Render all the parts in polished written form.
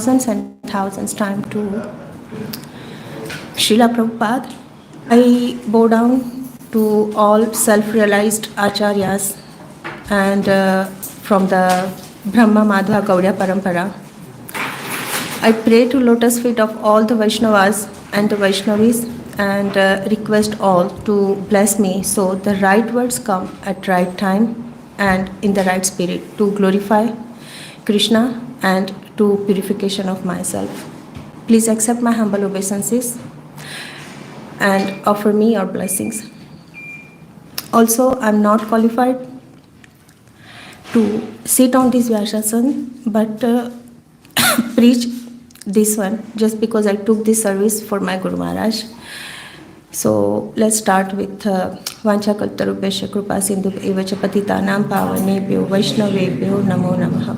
thousands and thousands times to Srila Prabhupada. I bow down to all self-realized acharyas and from the Brahma Madhva Gaudiya Parampriya. I pray to lotus feet of all the Vaishnavas and the Vaishnavis and request all to bless me so the right words come at right time and in the right spirit to glorify Krishna and to purification of myself. Please accept my humble obeisances and offer me your blessings. Also, I am not qualified to sit on this Vyasasana, but preach this one just because I took this service for my Guru Maharaj. So let's start with Vancha Kaltarubhesha Krupa Sindhu Evacha Patitanam Pavanebhyo Vaishnavebhyo Namo Namaha.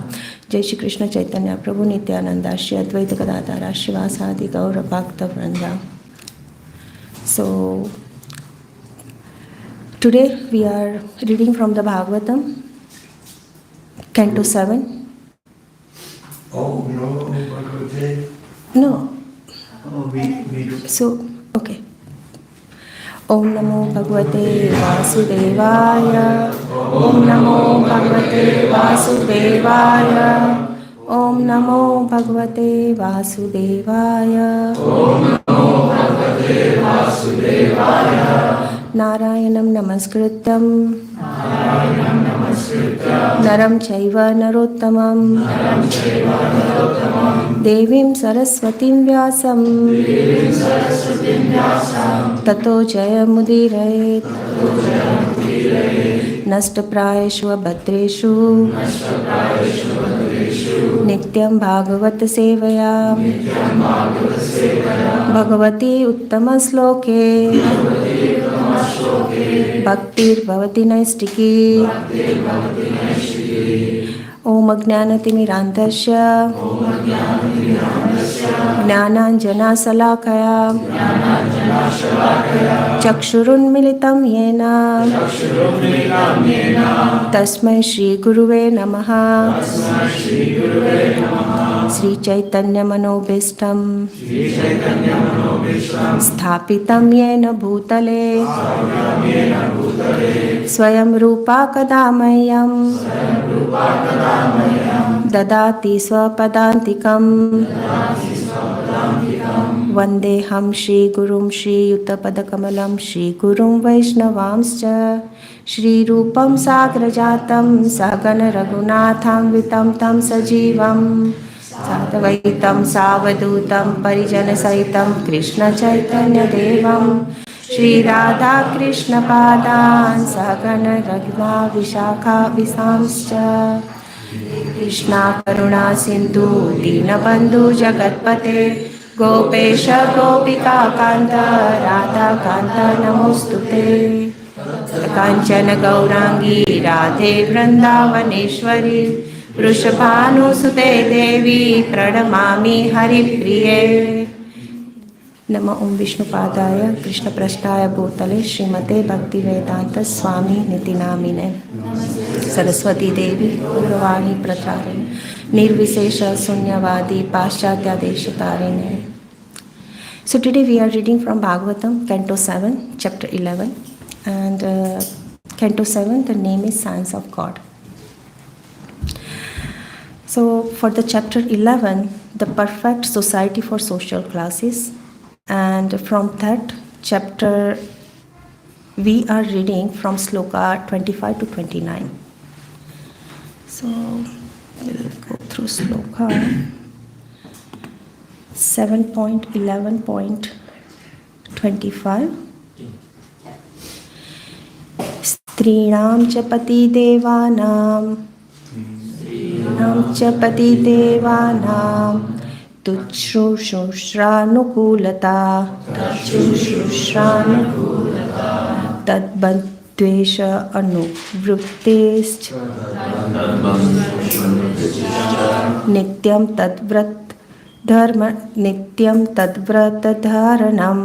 Jai Shri Krishna Chaitanya Prabhu Nityananda Shri Advaita Gadadhara Shivasadi Gaura Bhakta Vrinda. So today we are reading from the Bhagavatam, Canto 7. Oh, no, Bhagavate. No. Oh, we do. So, okay. Om Namo Bhagavate Vasudevaya. Om Namo Bhagavate Vasudevaya. Om Namo Bhagavate Vasudevaya. Om Namo Bhagavate Vasudevaya. Narayanam Namaskritam Naram Chaiva Narottamam Devim Saraswatim Vyasam Tato Jaya Mudirayet Nashtaprayeshu Bhadreshu Nityam Bhagavat Sevaya Bhagavati Uttama Sloke Bhaktir Bhavati Naistiki Om Ajnanatimirandhasya Jnananjana Salakaya Chakshurun Militam Yena Tasmai Shri Guruve Namaha Sri Chaitanya Manobhishtam Sthapitam Yena Bhutale Swayam Rupa Kadamayam Dadati Swapadantikam Vandeham Shri Gurum Shri Yuttapadakamalam Shri Gurum Vaishnavamscha Shri Rupam Sagrajatam Sagana Raghunatham Vitam Tam Sajivam Sadvaitam Savadutam Parijana Saitam Krishna Chaitanya Devam Shri Radha Krishna Padan Sagana Raghunath Vishakha Visamscha Krishna Karuna Sindhu Dinabandhu Jagatpate Gopesha Gopika Kanta Radha Kanta Namostute Kanchana Gaurangi Radhe Vrindavaneshwari Vrishabhanusute Devi Pranamami Haripriye Nama Om Vishnu Padaya Krishna Prasthaya Bhutale Srimate Bhakti Vedanta Swami Nitinamine Saraswati Devi Gauravani Pratarine Nirvisesha Sunyavadi Paschatya Deshatarine. So today we are reading from Bhagavatam, Canto 7, Chapter 11. And Canto 7, the name is Science of God. So for the Chapter 11, the perfect society for social classes. And from that chapter, we are reading from Sloka 25 to 29. So we'll go through Sloka 7.11.25. Strinam cha pati devanam Nam cha pati devanam Tushrushranukulata Tadbandvesha anuvruttesch Nityam tadvrat dharma Nityam tadvrat dharanam.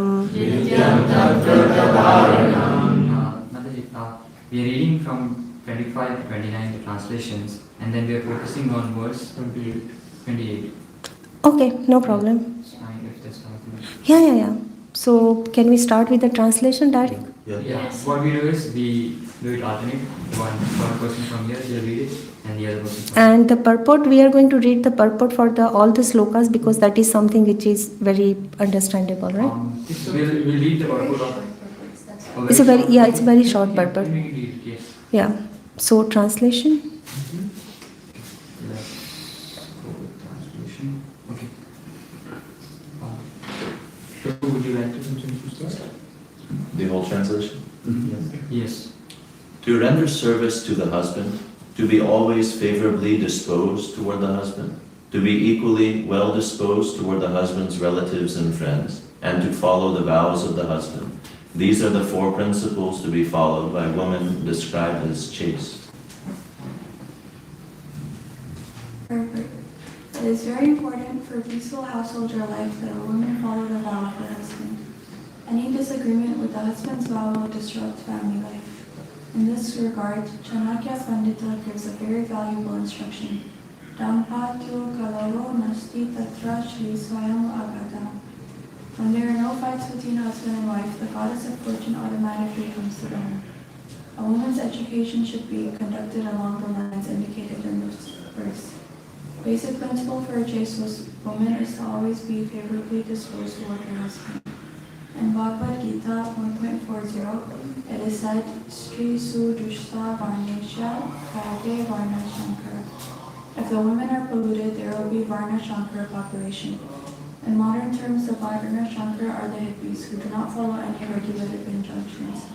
We are reading from 25 to 29 the translations, and then we are focusing on verse 28. Okay, no problem. It's fine if that's not. Yeah. So, can we start with the translation, Daddy? Yeah, what we do is we do it alternate. One person from here will read it, and the other person from And the purport, we are going to read the purport for all the slokas because that is something which is very understandable, right? We'll read the purport of. It's a very short purport. We read it, yes. Yeah. So, translation. Let's go with translation. Okay. So would you like to start? The whole translation? Yes. To render service to the husband, to be always favorably disposed toward the husband, to be equally well disposed toward the husband's relatives and friends, and to follow the vows of the husband. These are the 4 principles to be followed by women described as chaste. Perfect. It is very important for peaceful household or life that a woman follow the vow of her husband. Any disagreement with the husband's vow will disrupt family life. In this regard, Chanakya Pandita gives a very valuable instruction. Dampatyo kalavo nasti tatra shri swayam agata. When there are no fights between husband and wife, the goddess of fortune automatically comes to the home. A woman's education should be conducted along the lines indicated in this verse. Basic principle for a chaste woman is to always be favorably disposed toward her husband. In Bhagavad Gita 1.40, it is said, Sri Su Dushta Varnesha Kage Varna Shankara. If the women are polluted, there will be Varna Shankara population. In modern terms, the Varna Shankara are the hippies who do not follow any regulative injunctions.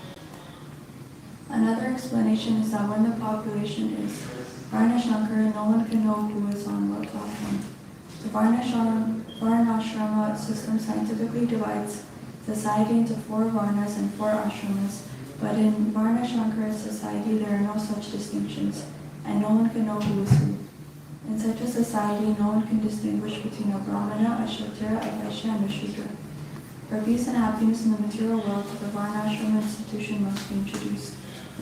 Another explanation is that when the population is Varna Shankara, no one can know who is on what platform. The Varnashrama system scientifically divides society into 4 Varnas and 4 ashramas, but in Varna Shankara society there are no such distinctions, and no one can know who is who. In such a society, no one can distinguish between a Brahmana, a Kshatriya, a Vaishya, and a Shudra. For peace and happiness in the material world, the Varnashrama institution must be introduced.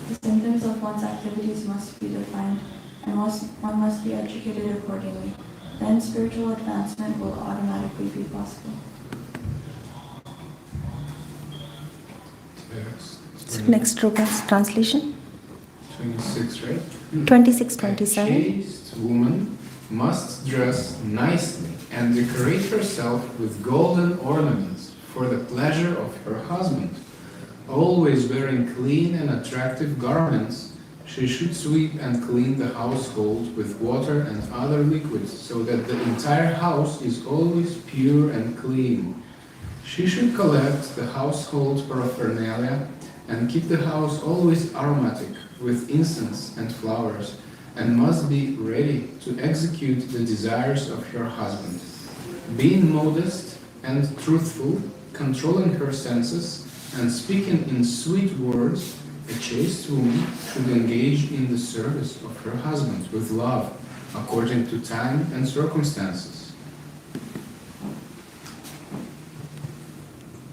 The symptoms of one's activities must be defined, and one must be educated accordingly. Then spiritual advancement will automatically be possible. So next sloka's translation. 26, right? 26-27. A chaste woman must dress nicely and decorate herself with golden ornaments for the pleasure of her husband. Always wearing clean and attractive garments, she should sweep and clean the household with water and other liquids so that the entire house is always pure and clean. She should collect the household paraphernalia and keep the house always aromatic with incense and flowers, and must be ready to execute the desires of her husband. Being modest and truthful, controlling her senses, and speaking in sweet words, a chaste woman should engage in the service of her husband with love, according to time and circumstances.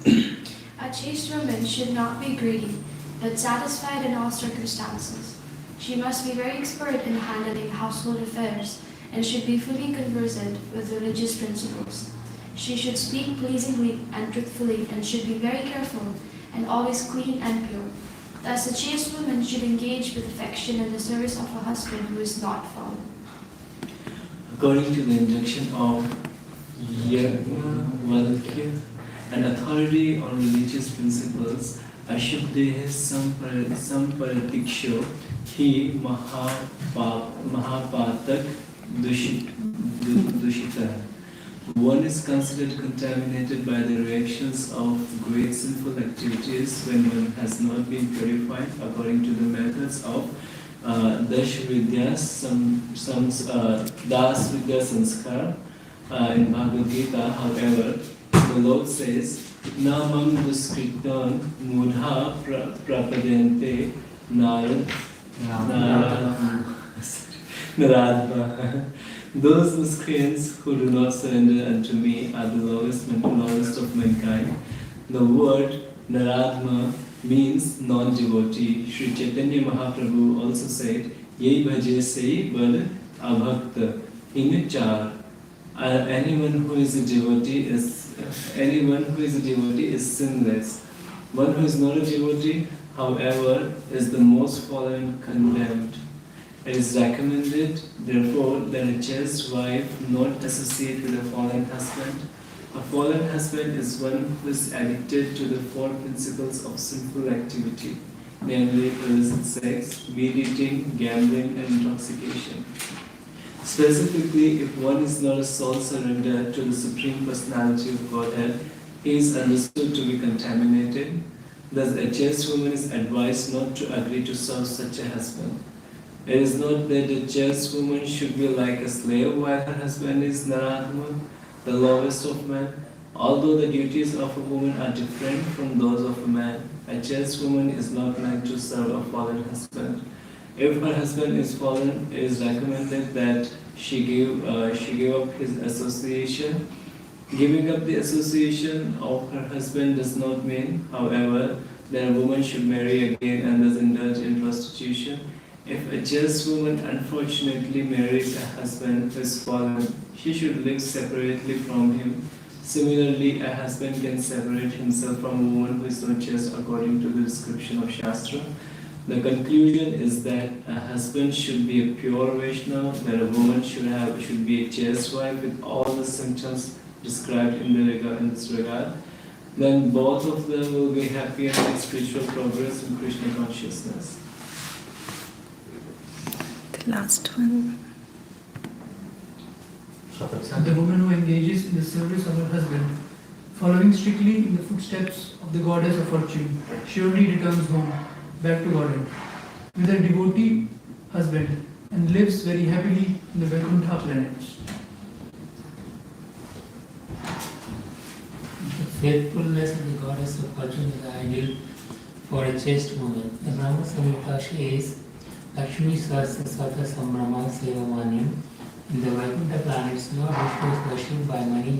A chaste woman should not be greedy, but satisfied in all circumstances. She must be very expert in handling household affairs and should be fully conversant with religious principles. She should speak pleasingly and truthfully and should be very careful and always clean and pure. Thus, a chaste woman should engage with affection in the service of a husband who is not foul. According to the injunction of Yajnavalkya, an authority on religious principles, Ashuddhe Samparatiksho, he Mahapatak Dushita. One is considered contaminated by the reactions of great sinful activities when one has not been purified according to the methods of Dashvidya Das Vidya Sanskar. In Bhagavad Gita, however, the Lord says, Namam Duskritan Mudha Prapadente Naradva. Those miscreants who do not surrender unto me are the lowest of mankind. The word Naradma means non-devotee. Sri Chaitanya Mahaprabhu also said, Ye bhaje se bad abhakta in char. Anyone who is a devotee is sinless. One who is not a devotee, however, is the most fallen and condemned. It is recommended, therefore, that a chaste wife not associate with a fallen husband. A fallen husband is one who is addicted to the four principles of sinful activity, namely illicit sex, meat eating, gambling, and intoxication. Specifically, if one is not a soul surrendered to the Supreme Personality of Godhead, he is understood to be contaminated. Thus, a chaste woman is advised not to agree to serve such a husband. It is not that a chaste woman should be like a slave while her husband is Naradma, the lowest of men. Although the duties of a woman are different from those of a man, a chaste woman is not meant to serve a fallen husband. If her husband is fallen, it is recommended that she give up his association. Giving up the association of her husband does not mean, however, that a woman should marry again and thus indulge in prostitution. If a chaste woman unfortunately marries a husband who is fallen, she should live separately from him. Similarly, a husband can separate himself from a woman who is not chaste according to the description of Shastra. The conclusion is that a husband should be a pure Vaishnava, that a woman should be a chaste wife with all the symptoms described in this regard. Then both of them will be happy and make spiritual progress in Krishna consciousness. The last one. The woman who engages in the service of her husband, following strictly in the footsteps of the goddess of fortune, surely returns home, back to Godhead, with her devotee husband, and lives very happily in the Vaikuntha planets. The faithfulness of the goddess of fortune is the ideal for a chaste woman. The Brahma Samhita says, Lakshmi Swasya Swata Sambrahma Sevamanyam. In the Vaikuntha planets, Lord Vishnu is worshipped by many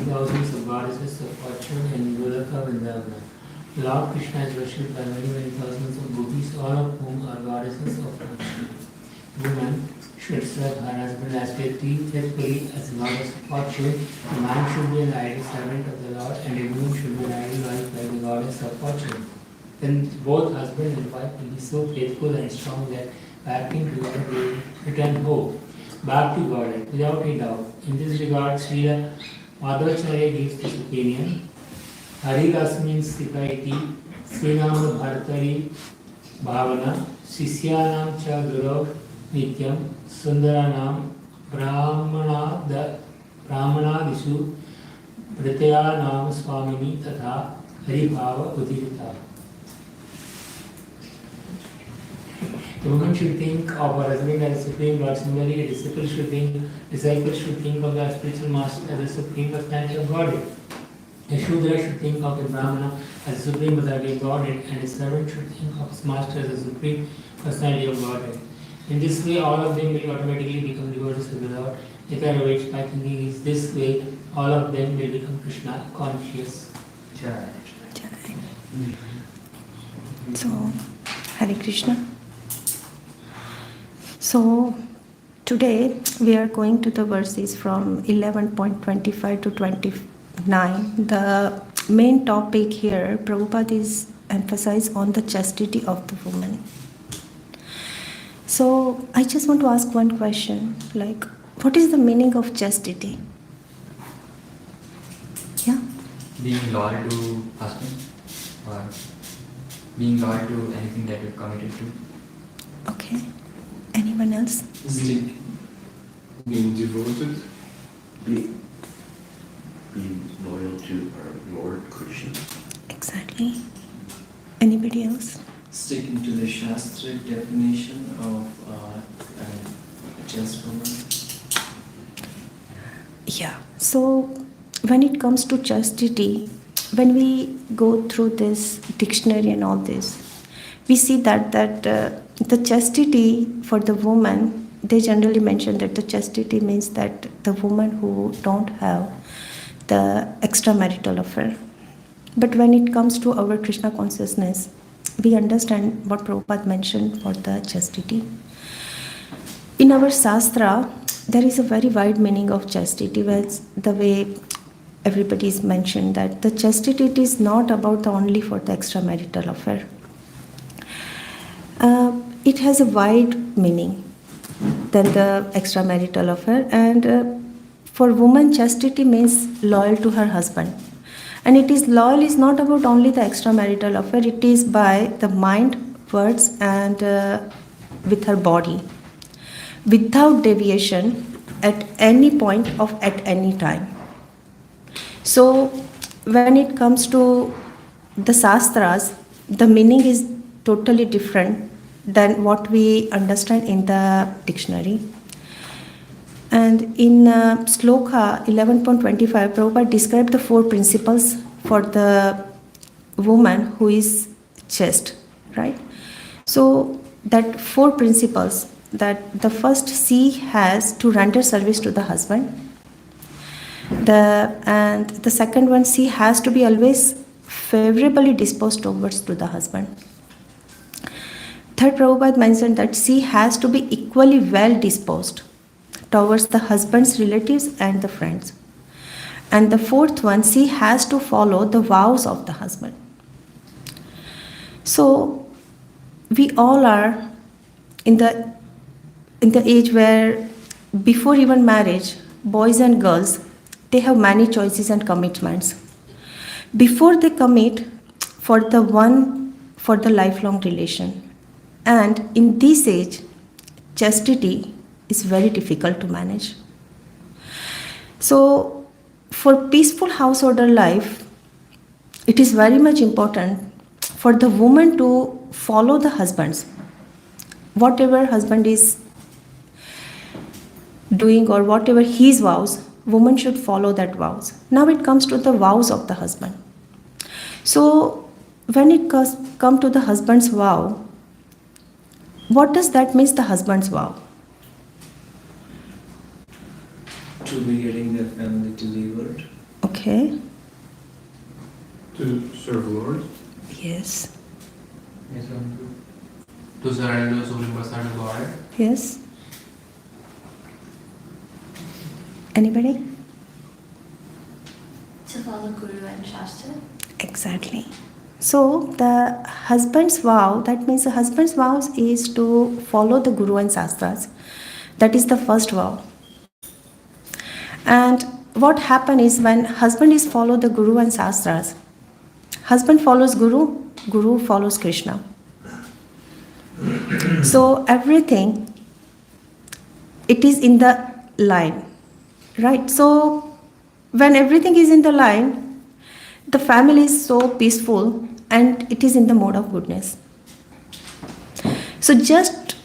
thousands of goddesses of fortune in Golaka Vrindavana. Lord Krishna is worshipped by many thousands of gopis, all of whom are goddesses of fortune. Woman should serve her husband as faithfully as the goddess of fortune. A man should be an idle servant of the Lord, and a woman should be an idle wife by the goddess of fortune. Then both husband and wife will be so faithful and strong that acting together will return home, back to God without a doubt. In this regard, Srila Madhvacharya gives this opinion. Harilasmin Sikaiti Srinam Bharatari Bhavana Sisyanam Cha Guru Nityam Sundaranam Brahmanadishu Pratyanam Swamini Tatha Haribhava Udirita. The woman should think of her husband as the Supreme Lord. Similarly, a disciple should think of the spiritual master as the Supreme Personality of Godhead. A Shudra should think of the Brahmana as the Supreme Personality of Godhead, and a servant should think of his master as the Supreme Personality of Godhead. In this way, all of them will automatically become devotees of the Lord. If I await by thinking is this way, all of them will become Krishna conscious. Jai. So, Hare Krishna. So, today we are going to the verses from 11.25 to 29. The main topic here, Prabhupada is emphasized on the chastity of the woman. So, I just want to ask one question, like, what is the meaning of chastity? Yeah? Being loyal to husband, or being loyal to anything that you're committed to. Okay. Anyone else? Being devoted. Being loyal to our Lord Krishna. Exactly. Anybody else? Sticking to the Shastric definition of a chaste woman. Yeah. So, when it comes to chastity, when we go through this dictionary and all this, we see that the chastity for the woman, they generally mention that the chastity means that the woman who don't have the extramarital affair. But when it comes to our Krishna consciousness, we understand what Prabhupada mentioned for the chastity. In our Shastra, there is a very wide meaning of chastity, where the way everybody's mentioned that the chastity it is not about only for the extramarital affair. It has a wide meaning than the extramarital affair, and for woman chastity means loyal to her husband, and it is loyal is not about only the extramarital affair, it is by the mind, words, and with her body, without deviation at any point of at any time. So when it comes to the Shastras, the meaning is totally different than what we understand in the dictionary. And in Sloka 11.25, Prabhupada described the 4 principles for the woman who is chaste, right? So that 4 principles, that the first, she has to render service to the husband. And the second one, she has to be always favorably disposed towards to the husband. Third, Prabhupada mentioned that she has to be equally well disposed towards the husband's relatives and the friends. And the fourth one, she has to follow the vows of the husband. So we all are in the age where before even marriage, boys and girls, they have many choices and commitments. Before they commit for the lifelong relation. And in this age, chastity is very difficult to manage. So for peaceful householder life, it is very much important for the woman to follow the husband's. Whatever husband is doing or whatever his vows, woman should follow that vows. Now it comes to the vows of the husband. So when it comes to the husband's vow, what does that mean, the husband's vow? To be getting their family delivered. Okay. To serve Lord. Yes. Yes, to surrender soul and body to God. Yes. Anybody? To follow Guru and Shastra. Exactly. So the husband's vow, that means the husband's vows is to follow the Guru and Shastras. That is the first vow. And what happens is when husband is follow the Guru and Shastras, husband follows Guru, Guru follows Krishna. So everything, it is in the line, right? So when everything is in the line, the family is so peaceful and it is in the mode of goodness. So just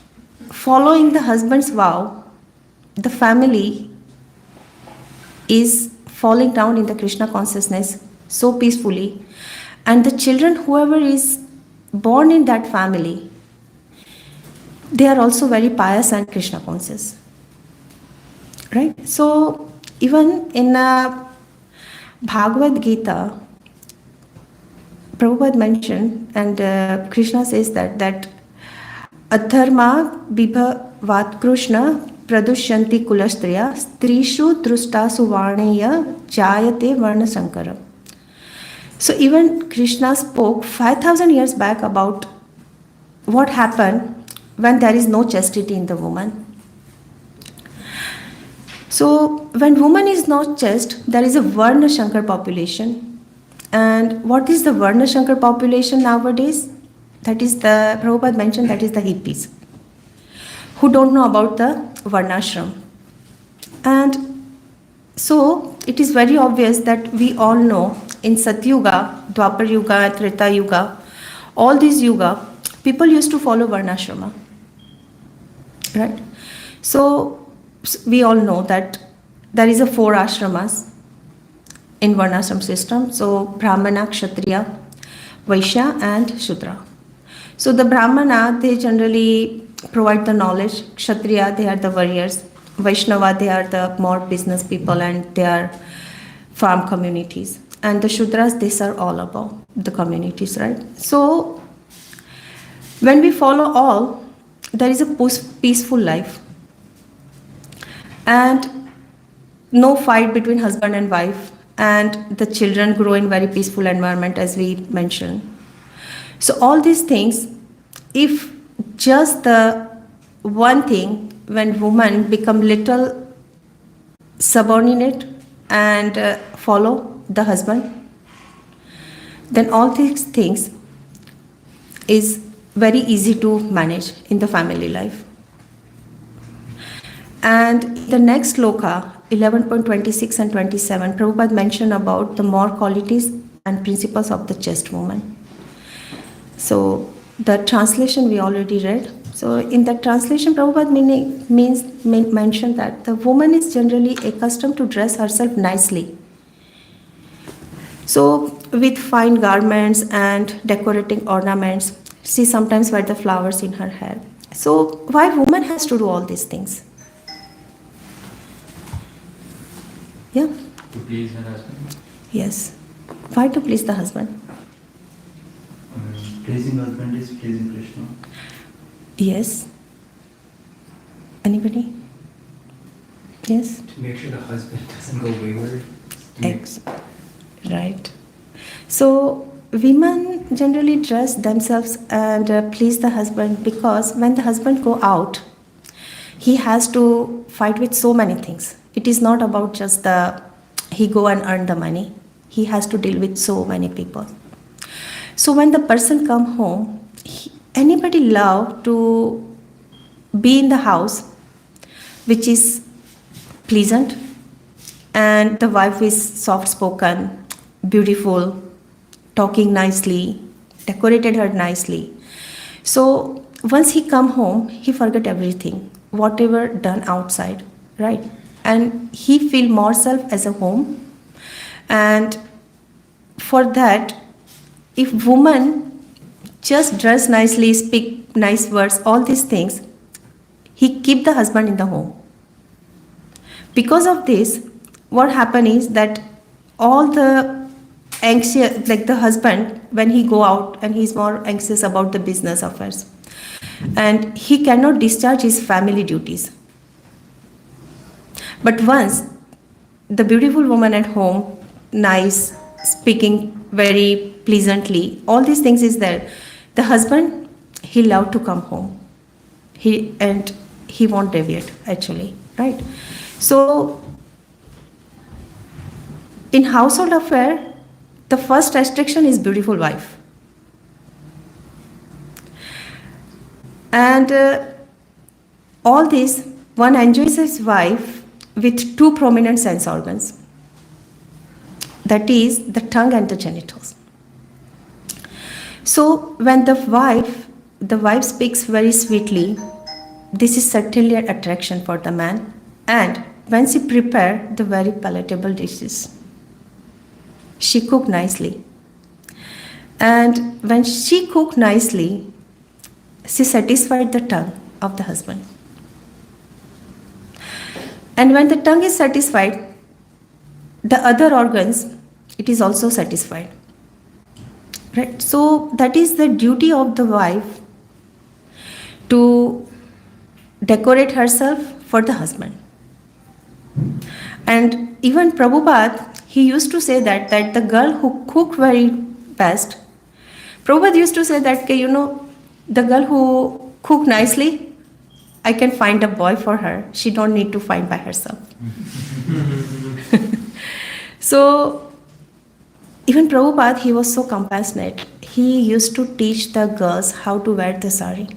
following the husband's vow, the family is falling down in the Krishna consciousness so peacefully, and the children, whoever is born in that family, they are also very pious and Krishna conscious, right? So even in Bhagavad Gita, Prabhupada mentioned, and Krishna says that adharma vibhavat Krishna pradushyanti kulastriya strishu drustasu varneya jayate varna sankara. So even Krishna spoke 5,000 years back about what happened when there is no chastity in the woman. So when woman is not chaste, there is a Varna Shankar population. And what is the Varna Shankar population nowadays? That is the, Prabhupada mentioned, that is the hippies, who don't know about the Varnashram. And so it is very obvious that we all know in Satyuga, Dwapar Yuga, Treta Yuga, all these yuga, people used to follow Varnashrama. Right? So we all know that there is a 4 ashramas in Varnashram system. So Brahmana, Kshatriya, Vaishya and Shudra. So the Brahmana, they generally provide the knowledge. Kshatriya, they are the warriors. Vaishnava, they are the more business people and they are farm communities. And the Shudras, these are all about the communities, right? So when we follow all, there is a peaceful life. and no fight between husband and wife, and the children grow in very peaceful environment, as we mentioned. So all these things, if just the one thing, when women become little subordinate and follow the husband, then all these things is very easy to manage in the family life. And the next sloka, 11.26 and 27, Prabhupada mentioned about the more qualities and principles of the chaste woman. So the translation we already read. So in that translation, Prabhupada mentioned that the woman is generally accustomed to dress herself nicely. So with fine garments and decorating ornaments, she sometimes wear the flowers in her hair. So why woman has to do all these things? Yeah? To please her husband. Yes. Why to please the husband? Pleasing husband is pleasing Krishna. Yes. Anybody? Yes? To make sure the husband doesn't go wayward. Right. So women generally dress themselves and please the husband, because when the husband go out, he has to fight with so many things. It is not about just he go and earn the money. He has to deal with so many people. So when the person come home, anybody love to be in the house which is pleasant, and the wife is soft spoken, beautiful, talking nicely, decorated her nicely. So once he come home, he forget everything, whatever done outside, right? And he feel more self as a home. And for that, if woman just dress nicely, speak nice words, all these things, he keep the husband in the home. Because of this, what happen is that all the anxious, like the husband, when he go out and he's more anxious about the business affairs, and he cannot discharge his family duties. But once the beautiful woman at home, nice, speaking very pleasantly, all these things is there, the husband, he love to come home. He won't deviate actually, right? So in household affair, the first restriction is beautiful wife. And all this, one enjoys his wife with two prominent sense organs. That is the tongue and the genitals. So when the wife speaks very sweetly, this is certainly an attraction for the man. And when she prepare the very palatable dishes, she cook nicely. And when she cook nicely, she satisfied the tongue of the husband. And when the tongue is satisfied, the other organs, it is also satisfied. Right? So that is the duty of the wife, to decorate herself for the husband. And even Prabhupada, he used to say that the girl who cook very best, Prabhupada used to say that, the girl who cook nicely, I can find a boy for her. She don't need to find by herself. So even Prabhupada, he was so compassionate. He used to teach the girls how to wear the sari.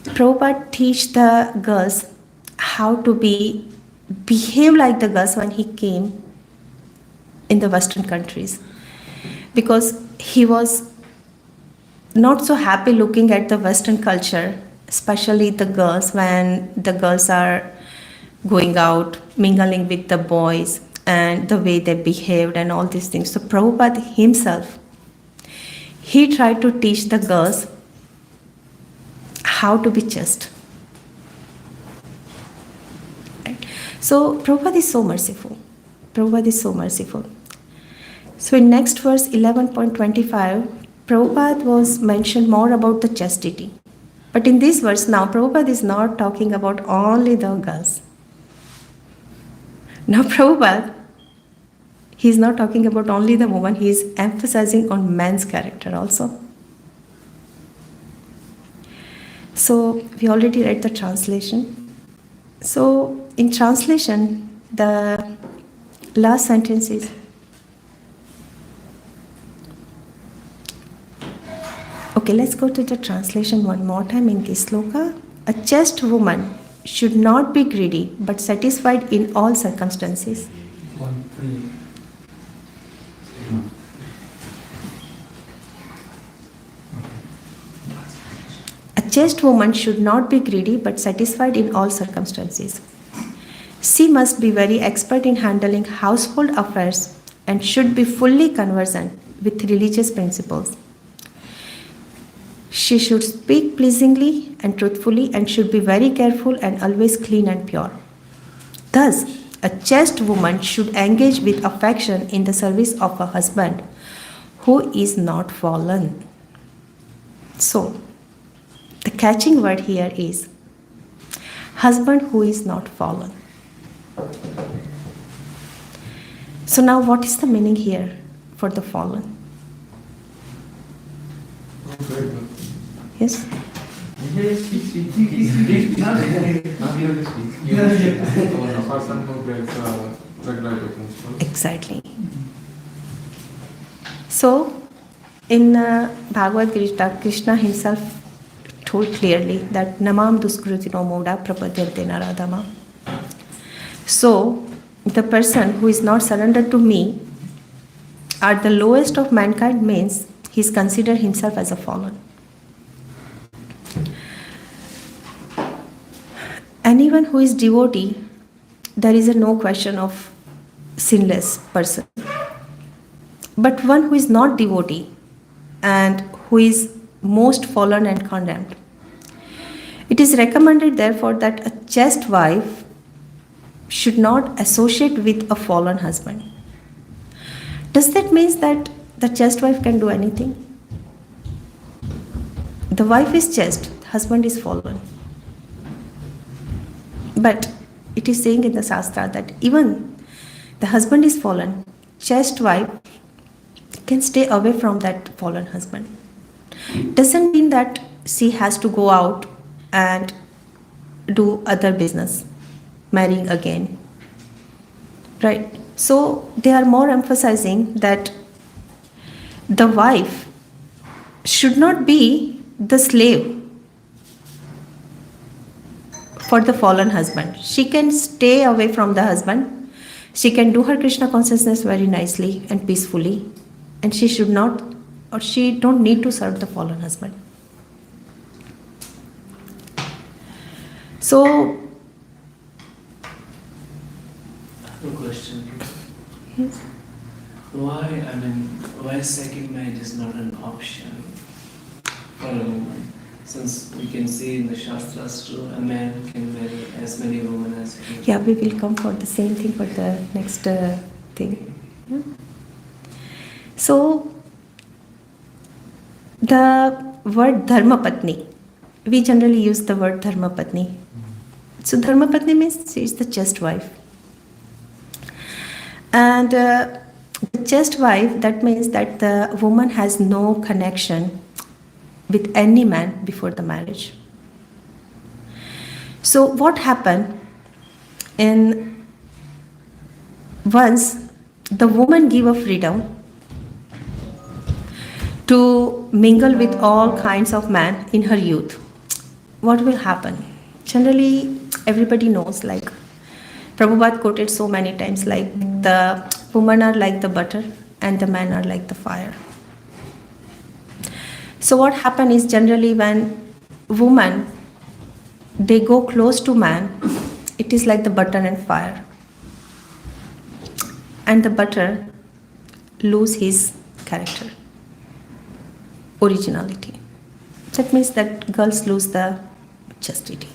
Prabhupada teach the girls how to behave like the girls when he came in the Western countries. Because he was not so happy looking at the Western culture, especially the girls, when the girls are going out, mingling with the boys, and the way they behaved and all these things. So Prabhupada himself, he tried to teach the girls how to be chaste. Right? So Prabhupada is so merciful. Prabhupada is so merciful. So in next verse 11.25, Prabhupada was mentioned more about the chastity. But in this verse now, Prabhupada is not talking about only the girls. Now Prabhupada, he is not talking about only the woman, he is emphasizing on man's character also. So we already read the translation. So in translation, the last sentence is, okay, let's go to the translation one more time in this sloka. A chaste woman should not be greedy but satisfied in all circumstances. 1-3. A chaste woman should not be greedy but satisfied in all circumstances. She must be very expert in handling household affairs and should be fully conversant with religious principles. She should speak pleasingly and truthfully and should be very careful and always clean and pure. Thus, a chaste woman should engage with affection in the service of a husband who is not fallen. So, the catching word here is husband who is not fallen. So now what is the meaning here for the fallen? Yes? Exactly. So, in Bhagavad Gita, Krishna himself told clearly that Namam Duskrutino Moda Prapadyante Naradama. So, the person who is not surrendered to me at the lowest of mankind means he is considered himself as a fallen. Anyone who is devotee, there is no question of sinless person. But one who is not devotee and who is most fallen and condemned, it is recommended therefore that a chaste wife should not associate with a fallen husband. Does that mean that the chaste wife can do anything? The wife is chaste, husband is fallen. But it is saying in the Shastra that even the husband is fallen, chaste wife can stay away from that fallen husband. Doesn't mean that she has to go out and do other business, marrying again. Right? So they are more emphasizing that the wife should not be the slave for the fallen husband. She can stay away from the husband. She can do her Krishna consciousness very nicely and peacefully. And she should not, or she don't need to serve the fallen husband. So, I have a question. yes. Why second marriage is not an option for a woman? Since we can see in the Shastras too, a man can marry as many women as he can. Yeah, we will come for the same thing for the next thing. Yeah. So, the word Dharma Patni, we generally use the word Dharma Patni. So, Dharma Patni means she is the chaste wife. And the chaste wife, that means that the woman has no connection with any man before the marriage. So, what happened in once the woman give a freedom to mingle with all kinds of men in her youth, what will happen? Generally, everybody knows, like Prabhupada quoted so many times, like the women are like the butter and the men are like the fire. So what happens is generally when women, they go close to man, it is like the butter and fire. And the butter lose his character, originality. That means that girls lose the chastity.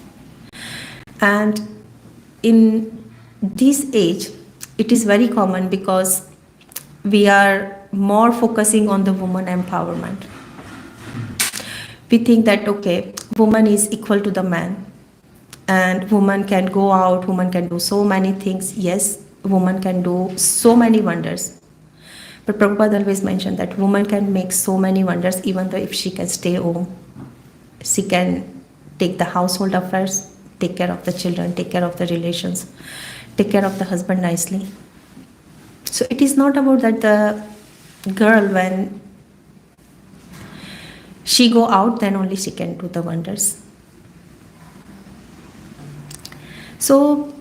And in this age, it is very common because we are more focusing on the woman empowerment. we think that, okay, woman is equal to the man, and woman can go out, woman can do so many things. Yes, woman can do so many wonders. But Prabhupada always mentioned that woman can make so many wonders even though if she can stay home. She can take the household affairs, take care of the children, take care of the relations, take care of the husband nicely. So it is not about that the girl, when she go out, then only she can do the wonders. So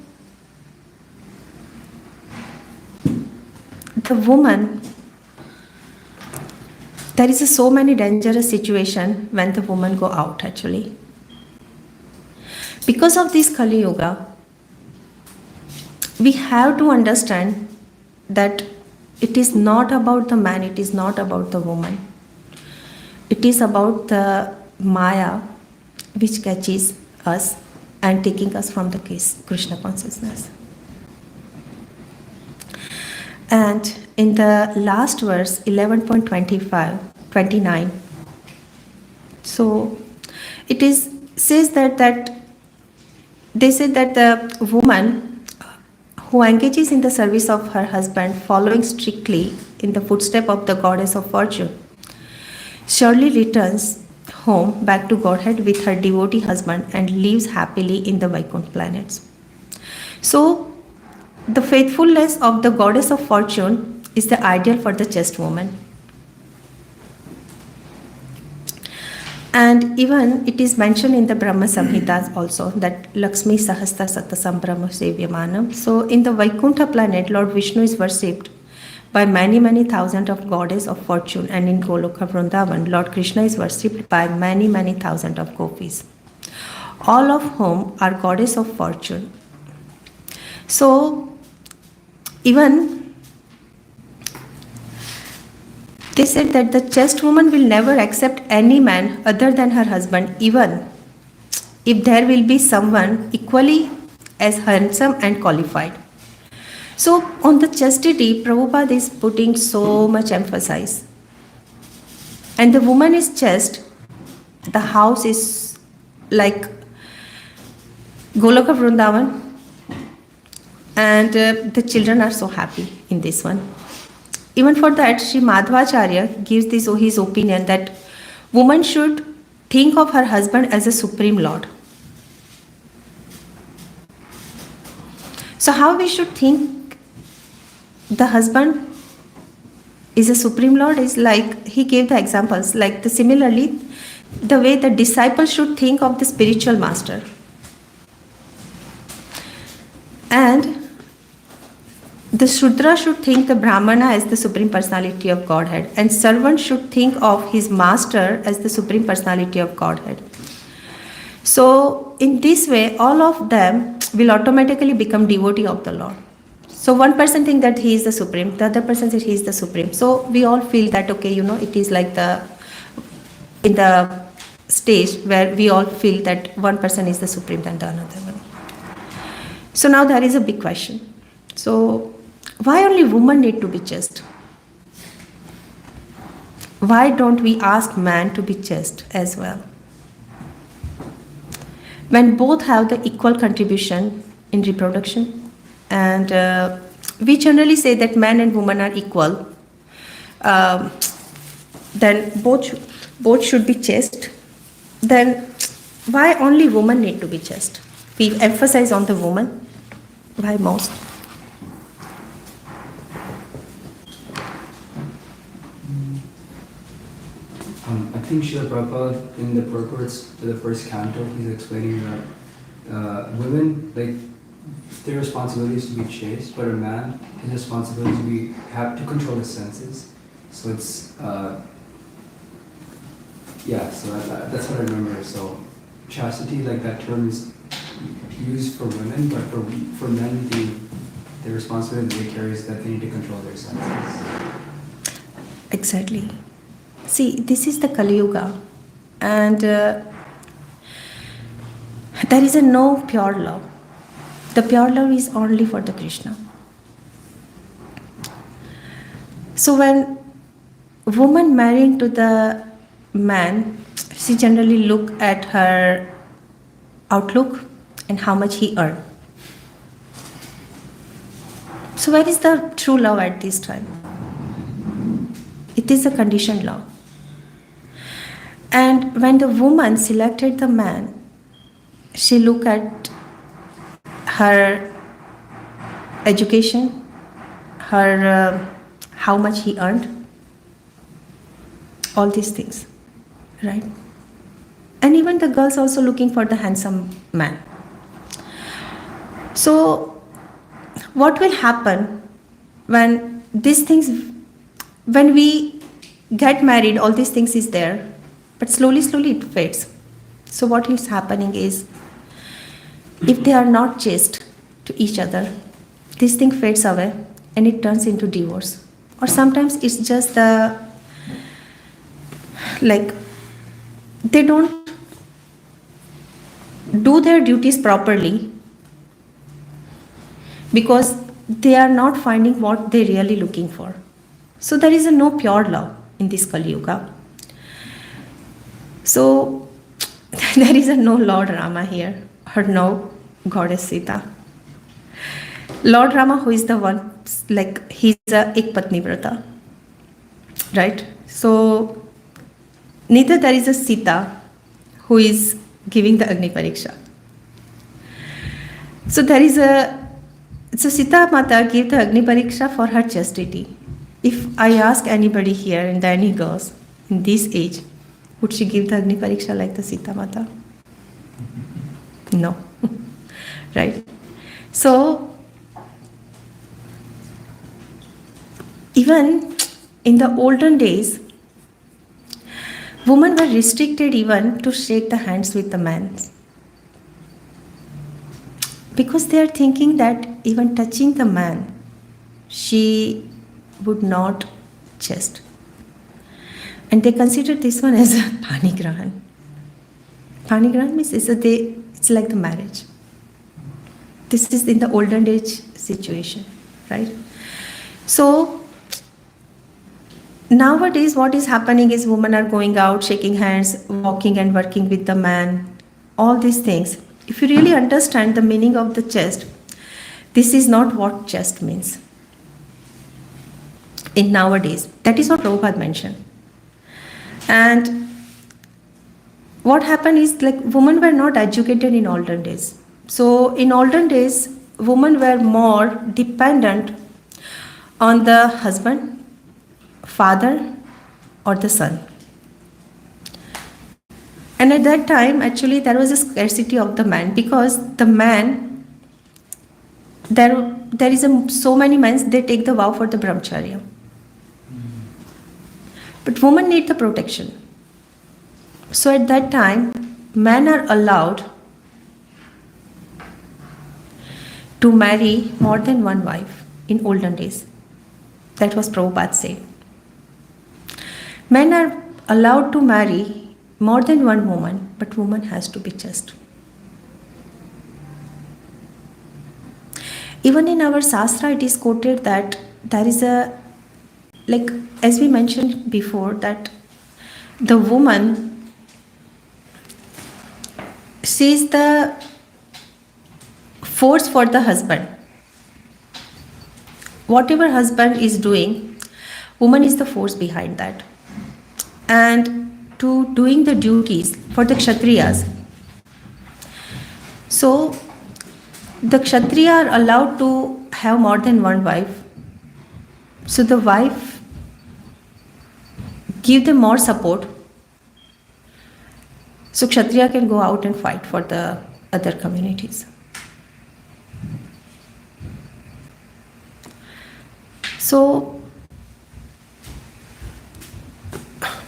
the woman, there is so many dangerous situation when the woman go out actually. Because of this Kali Yuga, we have to understand that it is not about the man, it is not about the woman. It is about the Maya which catches us and taking us from the Krishna consciousness. And in the last verse, 11.29, so it is says that they say that the woman who engages in the service of her husband, following strictly in the footsteps of the goddess of fortune, surely returns home back to Godhead with her devotee husband and lives happily in the Vaikuntha planets. So, the faithfulness of the goddess of fortune is the ideal for the chaste woman. And even it is mentioned in the Brahma Samhitas also that Lakshmi Sahasra Satasambhrama Sevyamanam. So in the Vaikuntha planet, Lord Vishnu is worshipped by many thousands of goddess of fortune, and in Goloka Vrindavan, Lord Krishna is worshipped by many thousands of gopis, all of whom are goddess of fortune. So even they said that the chaste woman will never accept any man other than her husband, even if there will be someone equally as handsome and qualified. So on the chastity, Prabhupada is putting so much emphasis. And the woman is chaste, the house is like Goloka Vrindavan, and the children are so happy in this one. Even for that, Sri Madhvacharya gives his opinion that woman should think of her husband as a supreme lord. So how we should think the husband is a supreme lord is like, he gave the examples, like similarly, the way the disciple should think of the spiritual master. And the Shudra should think the Brahmana as the Supreme Personality of Godhead, and servant should think of his master as the Supreme Personality of Godhead. So in this way, all of them will automatically become devotee of the Lord. So one person thinks that he is the Supreme, the other person says he is the Supreme. So we all feel that, okay, it is like in the stage where we all feel that one person is the Supreme than the another one. So now there is a big question. So why only women need to be chaste? Why don't we ask man to be chaste as well? When both have the equal contribution in reproduction, and we generally say that man and woman are equal, then both should be chaste. Then why only women need to be chaste? We emphasize on the woman. Why most? I think Srila Prabhupada in the purports to the first canto, he's explaining that women, like, their responsibility is to be chaste, but a man, his responsibility is to control his senses. So it's, so that's what I remember. So chastity, like that term is used for women, but for men, the responsibility they carry is that they need to control their senses. Exactly. See, this is the Kali Yuga, and there is no pure love. The pure love is only for the Krishna. So when woman marrying to the man, she generally look at her outlook and how much he earned. So where is the true love at this time? It is a conditioned love. And when the woman selected the man, she looked at her education, her how much he earned, all these things, right? And even the girls also looking for the handsome man. So what will happen when these things, when we get married, all these things is there, but slowly it fades. So what is happening is, if they are not chaste to each other, this thing fades away and it turns into divorce. Or sometimes it's just the, like, they don't do their duties properly because they are not finding what they're really looking for. So there is no pure love in this Kali Yuga. So there is no Lord Rama here, or no Goddess Sita. Lord Rama, who is the one, like, he's a Ekpatni Vrata, right? So neither there is a Sita who is giving the Agni Pariksha. So there is so Sita Mata gave the Agni Pariksha for her chastity. If I ask anybody here, and any girls in this age, would she give the Agni Pariksha like the Sita Mata? No. Right? So even in the olden days, women were restricted even to shake the hands with the man, because they are thinking that even touching the man, she would not chaste. And they consider this one as a panigrahan. Panigrahan means it's like the marriage. This is in the olden age situation, right? So nowadays what is happening is women are going out, shaking hands, walking and working with the man, all these things. If you really understand the meaning of the chaste, this is not what chaste means. In nowadays, that is what Prabhupada mentioned. And what happened is, like, women were not educated in olden days. So in olden days, women were more dependent on the husband, father, or the son. And at that time, actually, there was a scarcity of the man, because the man, there is so many men, they take the vow for the brahmacharya. But women need the protection. So at that time, men are allowed to marry more than one wife in olden days. That was Prabhupada said. Men are allowed to marry more than one woman, but woman has to be chaste. Even in our Shastra, it is quoted that there is a, like, as we mentioned before, that the woman, she is the force for the husband. Whatever husband is doing, woman is the force behind that. And to doing the duties for the Kshatriyas. So the Kshatriya are allowed to have more than one wife. So the wife give them more support. So Kshatriya can go out and fight for the other communities. So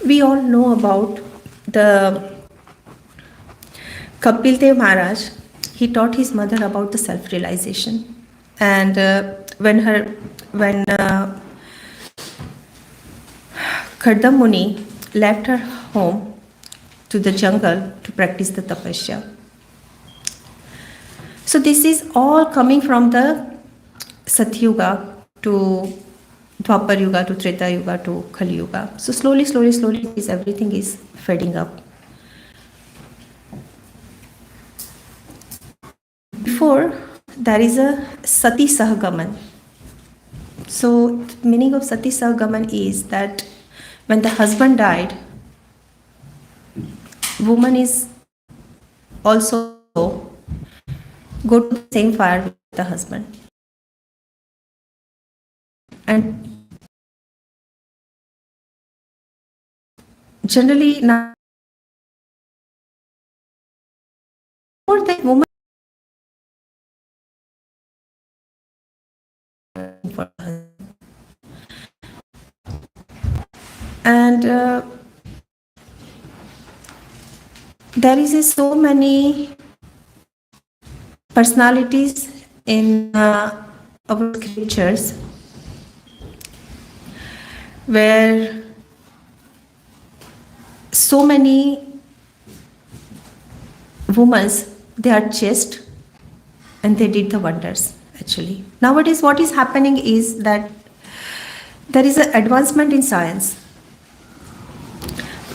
we all know about the Kapil Dev Maharaj. He taught his mother about the self-realization. And when Khardam Muni left her home to the jungle to practice the tapasya. So this is all coming from the Satyuga to Dwapar Yuga to Treta Yuga to Kali Yuga. So slowly, everything is fading up. before there is a Sati Sahagaman. So the meaning of Sati Sahagaman is that when the husband died, woman is also go to the same fire with the husband. And generally now for the woman for her husband. And there is so many personalities in our scriptures where so many women, they are chaste and they did the wonders actually. Nowadays what is happening is that there is an advancement in science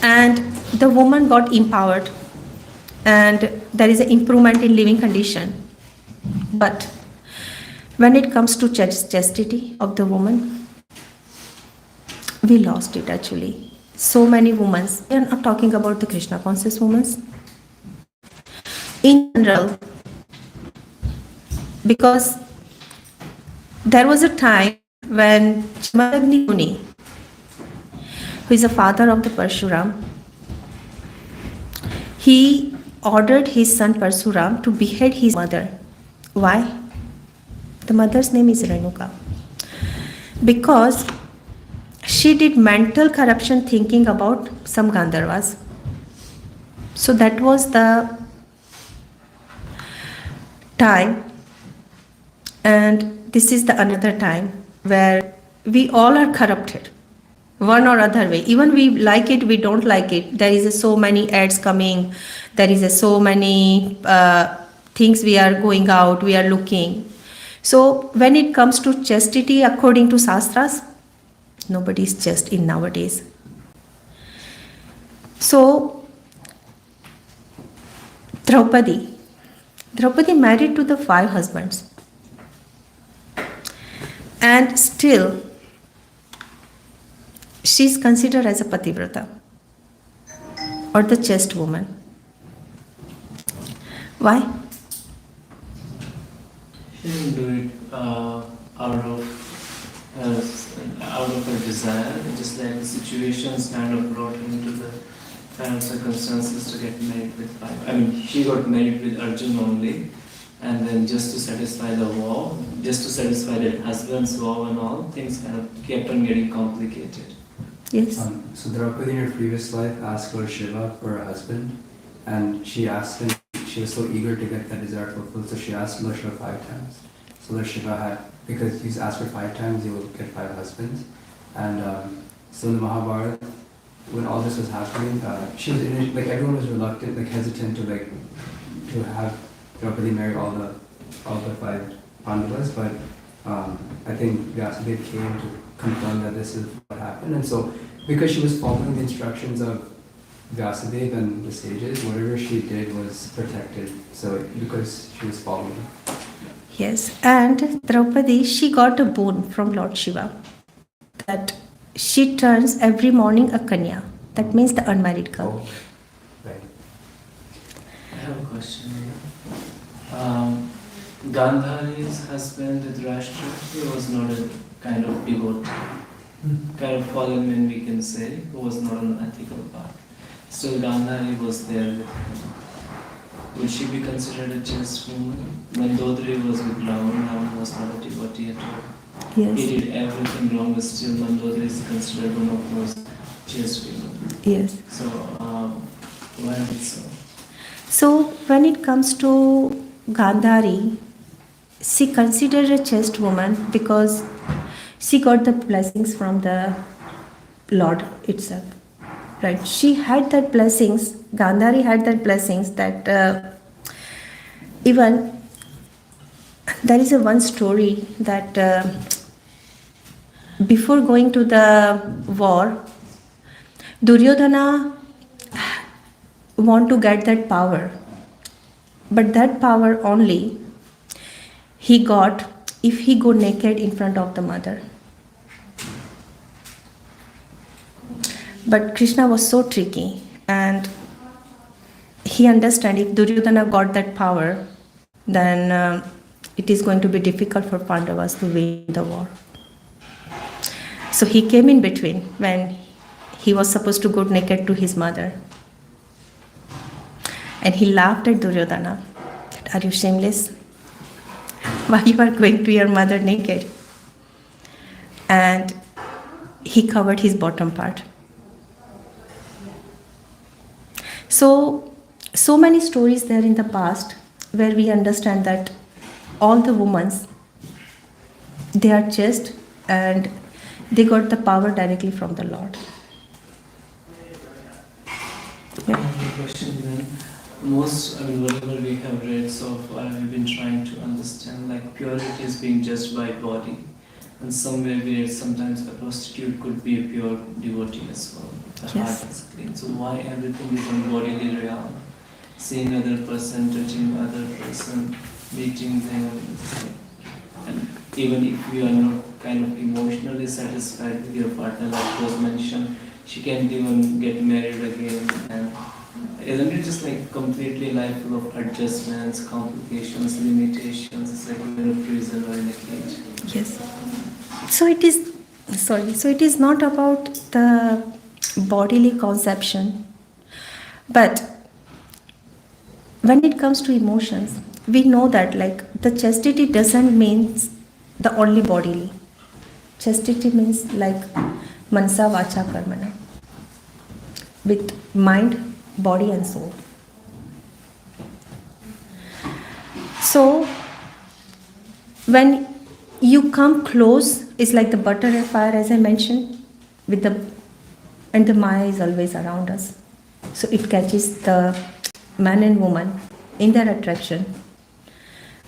and the woman got empowered and there is an improvement in living condition. But when it comes to chastity of the woman, we lost it actually. So many women, we are not talking about the Krishna conscious women. In general, because there was a time when Chamadagni Muni, who is the father of the Parshuram, he ordered his son Parshuram to behead his mother. Why? The mother's name is Renuka. Because she did mental corruption thinking about some Gandharvas. So that was the time, and this is the another time where we all are corrupted one or other way. Even we like it, we don't like it. There is so many ads coming, there is so many things we are going out, we are looking. So when it comes to chastity according to Shastras, nobody is chaste in nowadays. So Draupadi married to the 5 husbands, and still she is considered as a pativrata or the chaste woman. Why? She didn't do it out of her desire. Just like the situations kind of brought him to the kind of circumstances to get married with 5. I mean, she got married with Arjun only, and then just to satisfy the vow, just to satisfy the husband's vow and all, things kind of kept on getting complicated. Yes. So Draupadi in her previous life asked Lord Shiva for a husband, and she asked him, she was so eager to get that desire fulfilled, so she asked Lord Shiva 5 times. So Lord Shiva had, because he's asked for 5 times, he will get 5 husbands. And so in the Mahabharata, when all this was happening, she was like everyone was reluctant, like hesitant to have Draupadi marry all the 5 Pandavas, but I think Vyasadeva came to confirm that this is what happened. And so because she was following the instructions of Vyasadeva and the sages, whatever she did was protected. So because she was following. Yes, and Draupadi, she got a boon from Lord Shiva that she turns every morning a Kanya. That means the unmarried girl. Oh, right. I have a question. Gandhari's husband, Dhritarashtra, he was not a kind of devotee, kind of fallen man, we can say, who was not on an ethical path. Still, Gandhari was there with him. Would she be considered a chaste woman? Mandodari was with Ravana, Ravana was not a devotee at all. Yes. He did everything wrong, but still Mandodari is considered one of those chaste women. Yes. So, why is it so? So when it comes to Gandhari, she considered a chaste woman because she got the blessings from the Lord itself. Right? She had that blessings, Gandhari had that blessings that even there is a one story that before going to the war, Duryodhana want to get that power, but that power only he got if he go naked in front of the mother. But Krishna was so tricky, and he understand if Duryodhana got that power, then it is going to be difficult for Pandavas to win the war. So he came in between when he was supposed to go naked to his mother. And he laughed at Duryodhana. Are you shameless? Why you are going to your mother naked? And he covered his bottom part. So many stories there in the past where we understand that all the women, they are chaste and they got the power directly from the Lord. Yeah. Question then. Whatever we have read so far, we've been trying to understand like purity is being judged by body, and somewhere where sometimes a prostitute could be a pure devotee as well. The Yes. heart is clean. So why everything is on bodily realm? Seeing other person, touching other person, meeting them, and even if you are not kind of emotionally satisfied with your partner, like was mentioned, she can't even get married again. And isn't it just like completely life full of adjustments, complications, limitations? It's like we're in a prison or in a cage. Yes. So it is not about the bodily conception, but when it comes to emotions, we know that like the chastity doesn't mean the only bodily. Chastity means like mansa vacha karmana, with mind, body and soul. So when you come close, it's like the butter and fire, as I mentioned, and the Maya is always around us. So it catches the man and woman in their attraction,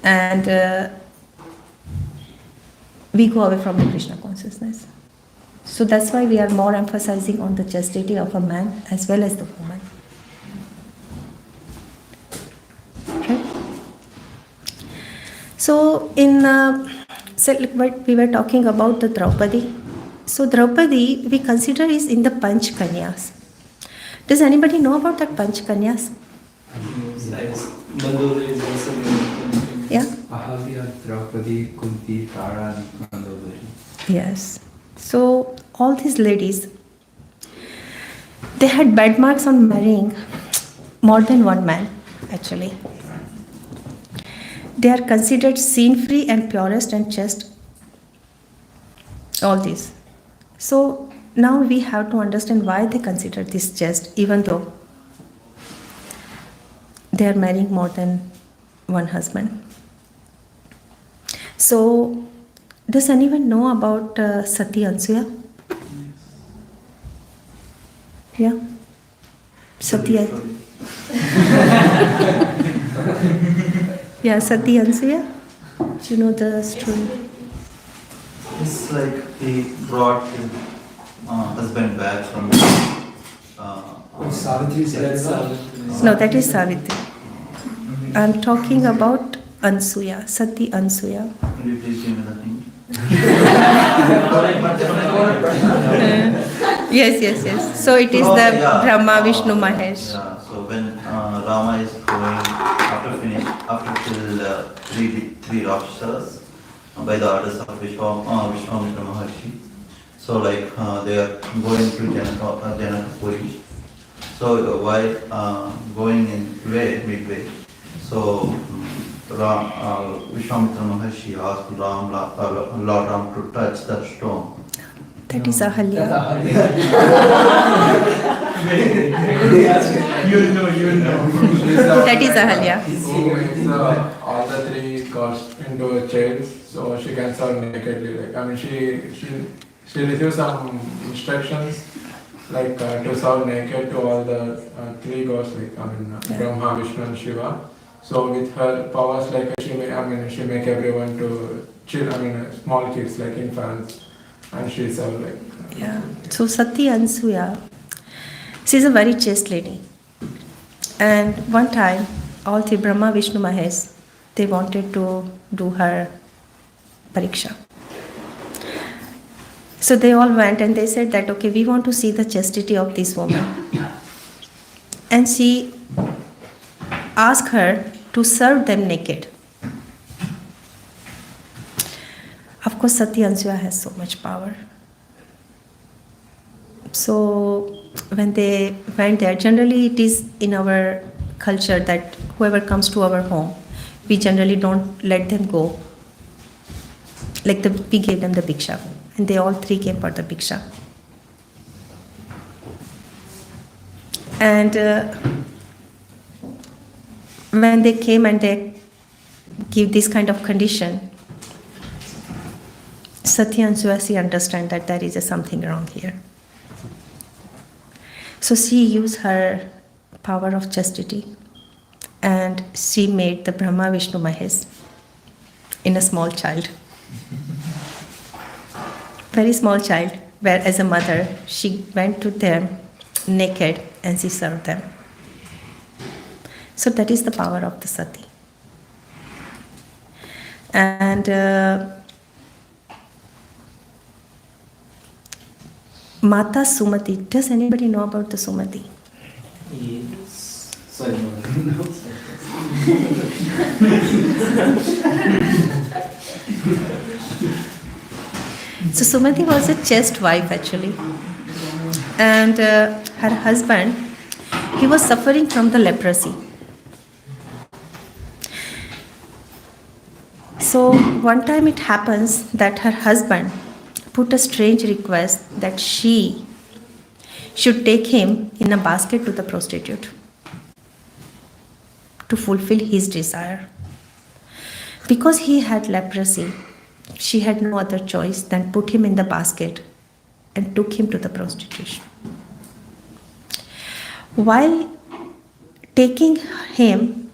and we go away from the Krishna consciousness. So that's why we are more emphasizing on the chastity of a man as well as the woman. Right? So like we were talking about the Draupadi. So Draupadi, we consider is in the Panch Kanyas. Does anybody know about that Panch Kanyas? Mandori is also very Yeah? Ahalya, Draupadi, Kunti, Tara, and Mandodari. Yes. So all these ladies, they had bad marks on marrying more than one man, actually. They are considered sin-free and purest and chaste. All these. So now we have to understand why they consider this chaste, even though they are marrying more than one husband. So, does anyone know about Sati Ansuya? Yeah? Sati Yeah, Sati Ansuya? Do you know the story? It's like he brought his husband back from Savitri's No, that is Savitri. I'm talking about Ansuya, Sati Ansuya. Could you please give me the name? Yes. So it is the Brahma, Vishnu, Mahesh. Yeah, so when Rama is going after till three Rakshasas by the orders of Vishwamitra Maharshi. So like they are going to Janakapuri. So while going in midway, so Vishwamitra Maharshi asked Lord Ram to touch that stone. That is Ahalya. You know. That is Ahalya. Who makes all the three gods into chairs so she can serve nakedly. She receives some instructions like to serve naked to all the three gods, Brahma, Vishnu, and Shiva. So with her powers, she make everyone to chill. Small kids like infants, and she serve Yeah. So Sati Ansuya, she's a very chaste lady. And one time, all three Brahma, Vishnu, Mahesh, they wanted to do her pariksha. So they all went and they said that, okay, we want to see the chastity of this woman. And she asked her to serve them naked. Of course, Sati Ansuya has so much power. So when they went there, generally it is in our culture that whoever comes to our home, we generally don't let them go. Like we gave them the bhiksha, and they all three came for the bhiksha. And when they came and they give this kind of condition, Sati Ansuya understand that there is something wrong here. So she used her power of chastity and she made the Brahma Vishnu Mahesh in a small child. Very small child, where as a mother she went to them naked and she served them. So that is the power of the Sati. And Mata Sumati. Does anybody know about the Sumati? Yes. Sorry, no. So Sumati was a chaste wife actually. And her husband, he was suffering from the leprosy. So one time it happens that her husband put a strange request that she should take him in a basket to the prostitute to fulfill his desire. Because he had leprosy, she had no other choice than put him in the basket and took him to the prostitution. While taking him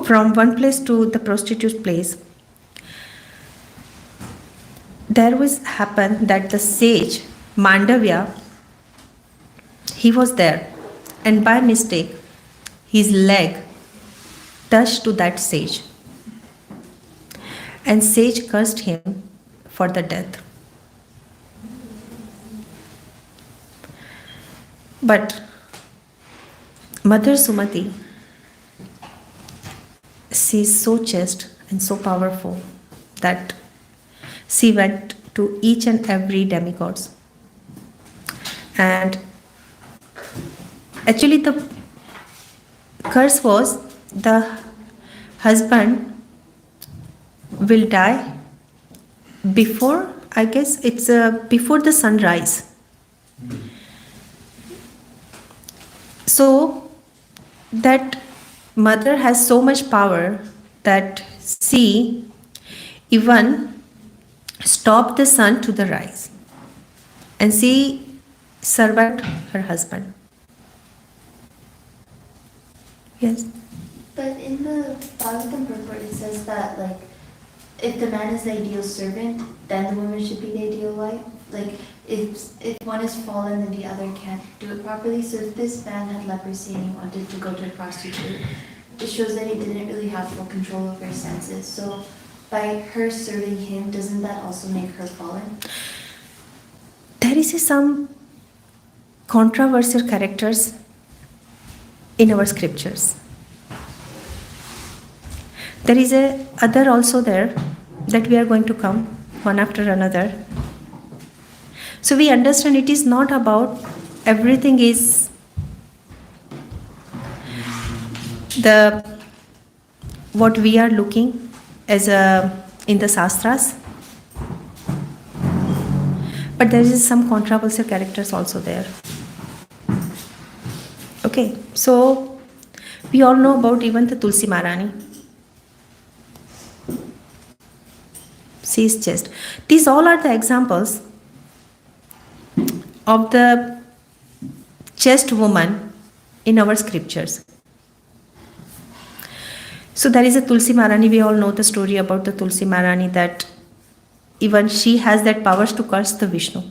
from one place to the prostitute's place, there was happened that the sage Mandavya, he was there, and by mistake his leg touched to that sage, and sage cursed him for the death. But Mother Sumati, she is so chaste and so powerful that she went to each and every demigods. And actually the curse was the husband will die before, I guess it's before the sunrise. So that mother has so much power that she even stopped the sun to the rise, and she survived her husband. Yes. But in the Bhagavatam purport it says that like if the man is the ideal servant, then the woman should be the ideal wife. Like if one is fallen, then the other can't do it properly. So if this man had leprosy and he wanted to go to a prostitute, it shows that he didn't really have full control over his senses. So by her serving him, doesn't that also make her fallen? There is some controversial characters in our scriptures. There is a other also there that we are going to come one after another. So we understand it is not about everything is the what we are looking as in the Shastras. But there is some controversial characters also there. Okay, so we all know about even the Tulsi Maharani. She is chaste. These all are the examples of the chaste woman in our scriptures. So there is a Tulsi Maharani. We all know the story about the Tulsi Maharani, that even she has that powers to curse the Vishnu.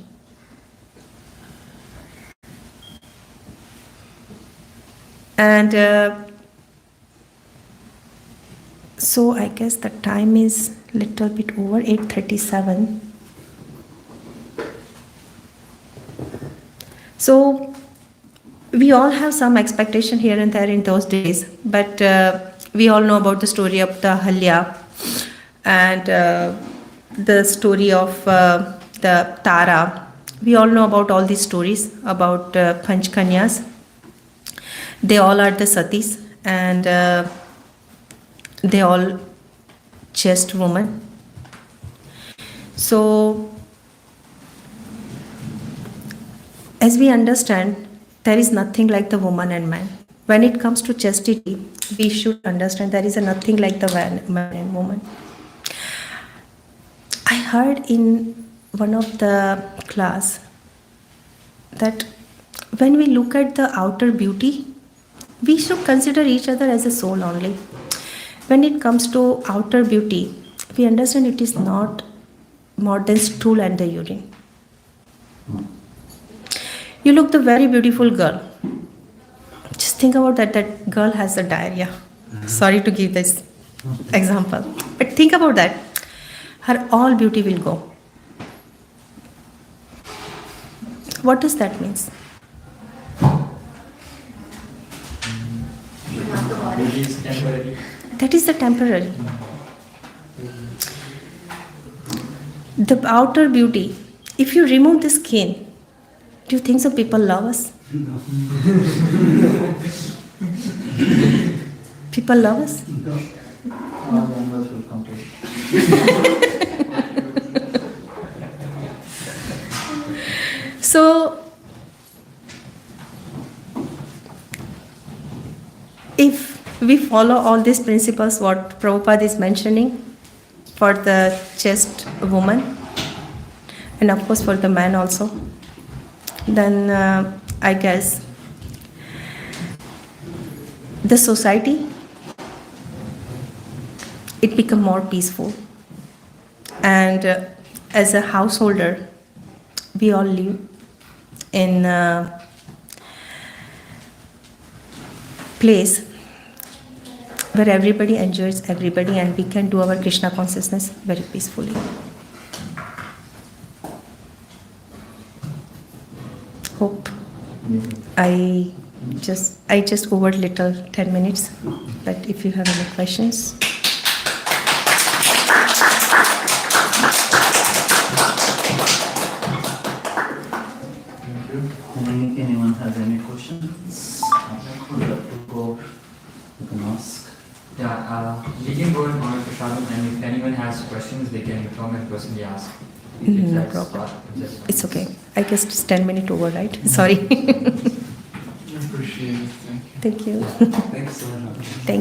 And So I guess the time is little bit over 8:37. So we all have some expectation here and there in those days, but we all know about the story of the Halya and the story of the Tara. We all know about all these stories about Panchkanyas. They all are the satis, and they all chaste women. So, as we understand, there is nothing like the woman and man. When it comes to chastity, we should understand there is nothing like the man and woman. I heard in one of the class that when we look at the outer beauty, we should consider each other as a soul only. When it comes to outer beauty, we understand it is not more than stool and the urine. You look the very beautiful girl. Just think about that girl has a diarrhea. Sorry to give this example, but think about that. Her all beauty will go. What does that mean? Beauty is temporary. That is the temporary. The outer beauty. If you remove the skin, do you think so people love us? No. People love us? All members will come to it. So, if we follow all these principles, what Prabhupada is mentioning for the chaste woman, and of course for the man also, then I guess the society, it become more peaceful. And as a householder, we all live in a place where everybody enjoys everybody, and we can do our Krishna consciousness very peacefully. Hope I just over little 10 minutes, but if you have any questions. Anyone has any questions? Would like to go, you can ask. Yeah, we can go and order Prashadam, and if anyone has questions, they can come and personally ask. No problem. It's okay. I guess it's 10 minutes over, right? Sorry. Appreciate it. Thank you. Thank you. Thanks so much. Thank